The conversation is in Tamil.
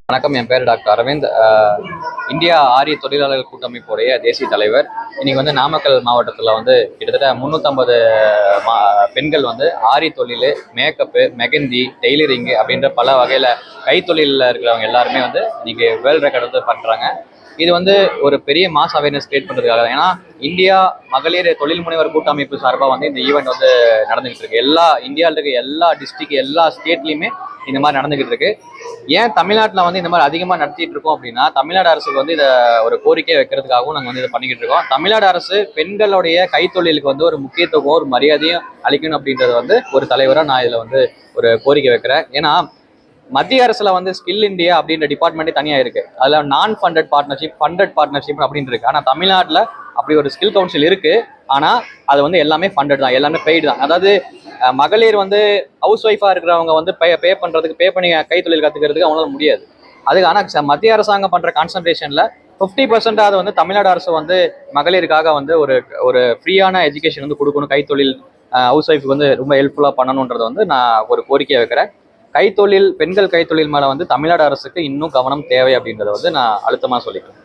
வணக்கம். என் பேர் டாக்டர் அரவிந்த். இந்தியா ஆரிய தொழிலாளர்கள் கூட்டமைப்புடைய தேசிய தலைவர். இன்னைக்கு நாமக்கல் மாவட்டத்தில் கிட்டத்தட்ட 350 பெண்கள் ஆரி தொழில், மேக்கப்பு, மெகந்தி, டெய்லரிங்கு அப்படின்ற பல வகையில் கைத்தொழிலில் இருக்கிறவங்க எல்லாருமே இன்னைக்கு வேர்ல்ட் ரெக்கார்டு பண்ணுறாங்க. இது ஒரு பெரிய மாஸ் அவேர்னஸ் கிரியேட் பண்ணுறதுக்காக. ஏன்னா இந்தியா மகளிர் தொழில் முனைவர் கூட்டமைப்பு சார்பாக இந்த ஈவெண்ட் நடந்துகிட்டு இருக்கு. இந்தியாவில் இருக்க எல்லா டிஸ்ட்ரிக்ட், எல்லா ஸ்டேட்லையுமே இந்த மாதிரி நடந்துகிட்டு இருக்கு. ஏன் தமிழ்நாட்டில் இந்த மாதிரி அதிகமாக நடத்திட்டு இருக்கோம் அப்படின்னா, தமிழ்நாடு அரசுக்கு இதை ஒரு கோரிக்கை வைக்கிறதுக்காகவும் நாங்கள் இதை பண்ணிக்கிட்டு இருக்கோம். தமிழ்நாடு அரசு பெண்களுடைய கைத்தொழிலுக்கு ஒரு முக்கியத்துவம், ஒரு மரியாதையும் அளிக்கணும் அப்படின்றது ஒரு தலைவராக நான் இதில் ஒரு கோரிக்கை வைக்கிறேன். ஏன்னா மத்திய அரசுல ஸ்கில் இந்தியா அப்படின்ற டிபார்ட்மெண்ட்டே தனியாக இருக்கு. அதில் நான் ஃபண்டட் பார்ட்னர்ஷிப், ஃபண்டட் பார்ட்னர்ஷிப் அப்படின்னு இருக்கு. ஆனால் தமிழ்நாட்டில் அப்படி ஒரு ஸ்கில் கவுன்சில் இருக்கு. ஆனால் அது எல்லாமே ஃபண்டட் தான், எல்லாமே பெய்டு தான். அதாவது மகளிர் ஹவுஸ் ஒய்ஃபாக இருக்கிறவங்க பே பண்ணுறதுக்கு, பே பண்ணி கைத்தொழில் கற்றுக்கிறதுக்கு அவங்களால முடியாது. அதுக்கு ஆனால் மத்திய அரசாங்கம் பண்ணுற கான்சன்ட்ரேஷனில் 50% தமிழ்நாடு அரசு மகளிருக்காக ஒரு ஒரு ஃப்ரீயான எஜுகேஷன் கொடுக்கணும். கைத்தொழில் ஹவுஸ் ஒய்ஃபுக்கு ரொம்ப ஹெல்ப்ஃபுல்லாக பண்ணணுன்றது நான் ஒரு கோரிக்கையை வைக்கிறேன். கைத்தொழில், பெண்கள் கைத்தொழில் மேலே தமிழ்நாடு அரசுக்கு இன்னும் கவனம் தேவை அப்படின்றத நான் அழுத்தமாக சொல்லிக்கிறேன்.